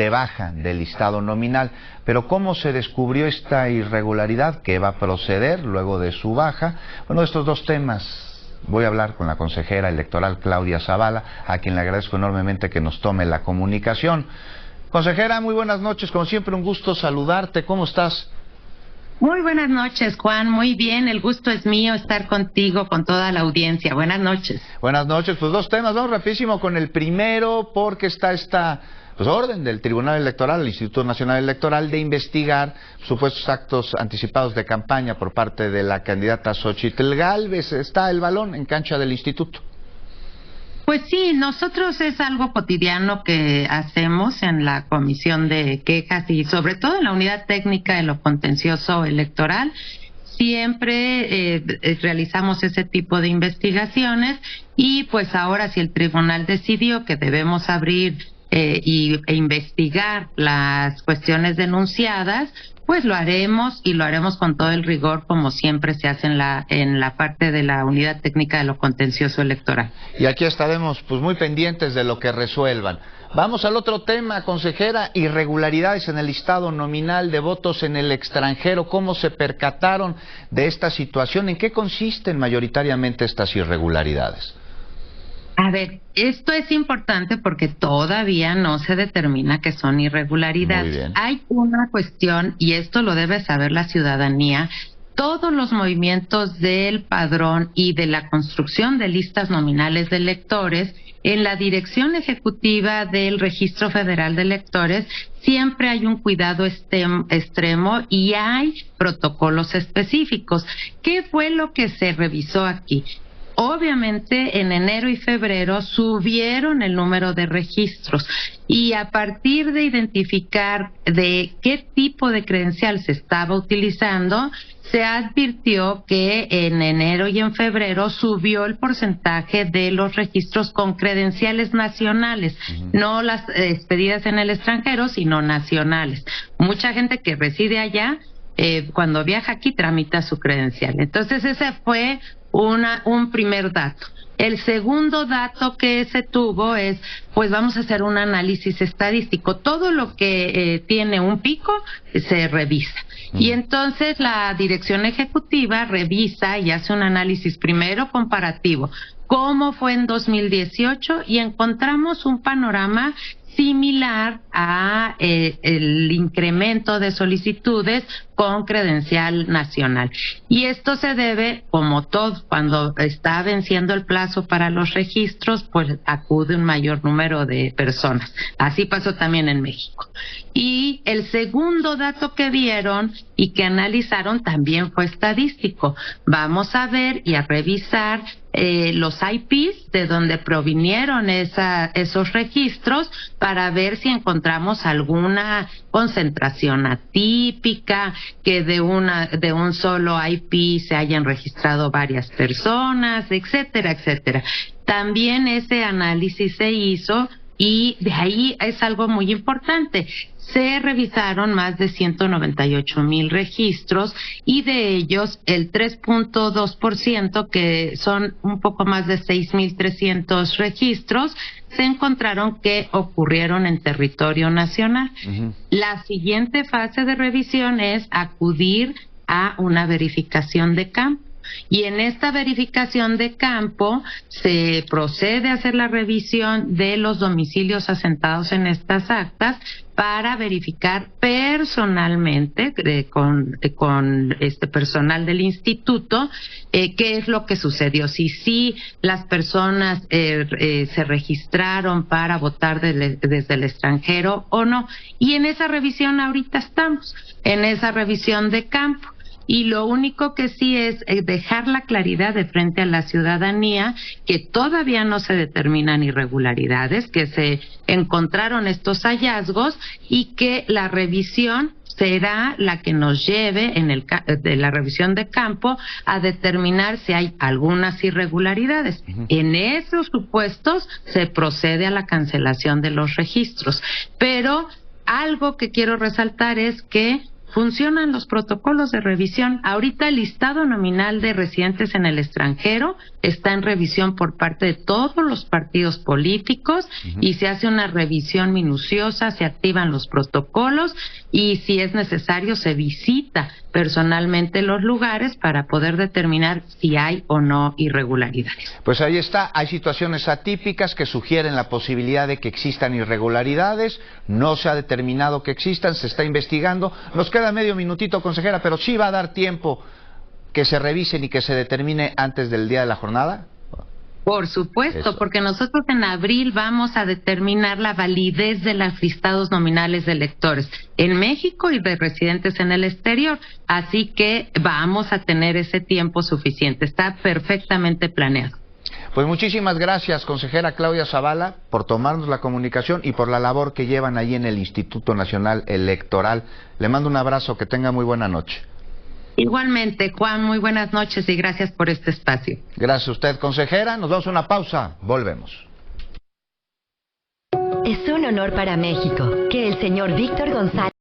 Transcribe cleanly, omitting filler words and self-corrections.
de baja del listado nominal. Pero ¿cómo se descubrió esta irregularidad? ¿Qué va a proceder luego de su baja? Bueno, estos dos temas voy a hablar con la consejera electoral Claudia Zavala, a quien le agradezco enormemente que nos tome la comunicación. Consejera, muy buenas noches, como siempre un gusto saludarte, ¿cómo estás? Muy buenas noches, Juan, muy bien, el gusto es mío estar contigo, con toda la audiencia. Buenas noches. Buenas noches, pues dos temas, vamos rapidísimo con el primero, porque está esta orden del Tribunal Electoral, el Instituto Nacional Electoral, de investigar supuestos actos anticipados de campaña por parte de la candidata Xóchitl Gálvez. Está el balón en cancha del instituto. Pues sí, nosotros es algo cotidiano que hacemos en la Comisión de Quejas y sobre todo en la Unidad Técnica de lo Contencioso Electoral. Siempre realizamos ese tipo de investigaciones y pues ahora si el tribunal decidió que debemos abrir e investigar las cuestiones denunciadas, pues lo haremos y lo haremos con todo el rigor como siempre se hace en la parte de la Unidad Técnica de lo Contencioso Electoral. Y aquí estaremos pues muy pendientes de lo que resuelvan. Vamos al otro tema, consejera, irregularidades en el listado nominal de votos en el extranjero. ¿Cómo se percataron de esta situación? ¿En qué consisten mayoritariamente estas irregularidades? A ver, esto es importante porque todavía no se determina que son irregularidades. Hay una cuestión, y esto lo debe saber la ciudadanía, todos los movimientos del padrón y de la construcción de listas nominales de electores, en la dirección ejecutiva del Registro Federal de Electores, siempre hay un cuidado extremo y hay protocolos específicos. ¿Qué fue lo que se revisó aquí? Obviamente en enero y febrero subieron el número de registros y a partir de identificar de qué tipo de credencial se estaba utilizando, se advirtió que en enero y en febrero subió el porcentaje de los registros con credenciales nacionales, no las expedidas en el extranjero, sino nacionales. Mucha gente que reside allá, cuando viaja aquí tramita su credencial. Entonces ese fue un primer dato. El segundo dato que se tuvo es, pues vamos a hacer un análisis estadístico. Todo lo que tiene un pico se revisa. Y entonces la dirección ejecutiva revisa y hace un análisis primero comparativo. ¿Cómo fue en 2018? Y encontramos un panorama similar a el incremento de solicitudes con credencial nacional. Y esto se debe, como todo, cuando está venciendo el plazo para los registros, pues acude un mayor número de personas. Así pasó también en México. Y el segundo dato que vieron y que analizaron también fue estadístico. Vamos a ver y a revisar los IPs de donde provinieron esos registros para ver si encontramos alguna concentración atípica, que de un solo IP se hayan registrado varias personas, etcétera, etcétera. También ese análisis se hizo y de ahí es algo muy importante. Se revisaron más de 198,000 registros y de ellos el 3.2%, que son un poco más de 6,300 registros, se encontraron que ocurrieron en territorio nacional. La siguiente fase de revisión es acudir a una verificación de campo. Y en esta verificación de campo se procede a hacer la revisión de los domicilios asentados en estas actas para verificar personalmente con este personal del instituto qué es lo que sucedió, si las personas se registraron para votar desde el extranjero o no. Y en esa revisión ahorita estamos, en esa revisión de campo. Y lo único que sí es dejar la claridad de frente a la ciudadanía que todavía no se determinan irregularidades, que se encontraron estos hallazgos y que la revisión será la que nos lleve de la revisión de campo a determinar si hay algunas irregularidades. En esos supuestos se procede a la cancelación de los registros. Pero algo que quiero resaltar es que funcionan los protocolos de revisión. Ahorita el listado nominal de residentes en el extranjero está en revisión por parte de todos los partidos políticos y se hace una revisión minuciosa, se activan los protocolos y si es necesario se visita personalmente los lugares para poder determinar si hay o no irregularidades. Pues ahí está, hay situaciones atípicas que sugieren la posibilidad de que existan irregularidades, no se ha determinado que existan, se está investigando. Nos queda medio minutito, consejera, pero sí va a dar tiempo que se revisen y que se determine antes del día de la jornada. Por supuesto, porque nosotros en abril vamos a determinar la validez de los listados nominales de electores en México y de residentes en el exterior. Así que vamos a tener ese tiempo suficiente. Está perfectamente planeado. Pues muchísimas gracias, consejera Claudia Zavala, por tomarnos la comunicación y por la labor que llevan ahí en el Instituto Nacional Electoral. Le mando un abrazo, que tenga muy buena noche. Igualmente, Juan, muy buenas noches y gracias por este espacio. Gracias a usted, consejera. Nos damos una pausa. Volvemos. Es un honor para México que el señor Víctor González